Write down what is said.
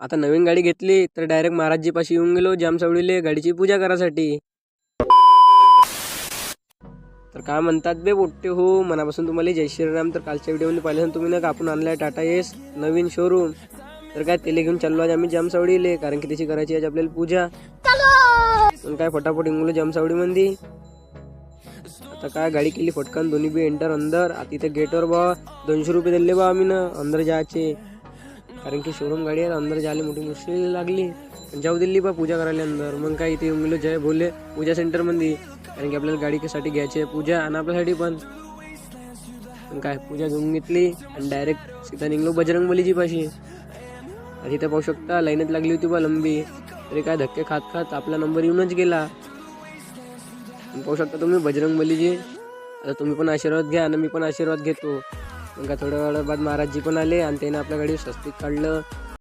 आता नवीन गाडी घेतली तर डायरेक्ट महाराजजीपाशी येऊन गेलो जामसावडीले गाडीची पूजा करायसाठी. तर काय म्हणतात बे पोट्टे हो, मनापासून तुम्हाला जय श्रीराम. तर कालच्या व्हिडिओमध्ये पाहिलं तुम्ही ना का आपण आणलाय टाटा एस नवीन शोरूम. तर काय तेले घेऊन चाललो आज आम्ही जामसावडीले, कारण की त्याची करायची आज आपल्याला पूजा. पण काय फटाफट इंगलो जामसावडीमध्ये. आता काय गाडी केली फटकन दोन्ही बी एंटर अंदर. आता इथे गेटवर बा 200 रुपये दिले बा आम्ही ना अंदर जायचे, कारण की शोरूम गाडी आहे अंदर जायला मोठी मुश्किल लागली. जाऊ दिली बा पूजा करायला अंदर. मग काय इथे येऊन गेलो जय भोले पूजा सेंटरमध्ये, कारण की आपल्याला गाडीसाठी घ्यायची आहे पूजा आणि आपल्यासाठी पण. काय पूजा घेऊन घेतली आणि डायरेक्ट सीधा निघलो बजरंगबलीची पाशी. तिथे पाहू शकता लाईनच लागली होती बा लंबी, तरी काय धक्के खात खात आपला नंबर येऊनच गेला. पाहू शकता तुम्ही बजरंगबलीजी. आता तुम्ही पण आशीर्वाद घ्या आणि मी पण आशीर्वाद घेतो. मग काय थोड्या वेळा बाद महाराजजी पण आले आणि त्याने आपल्या गाडी स्वस्तिक काढलं.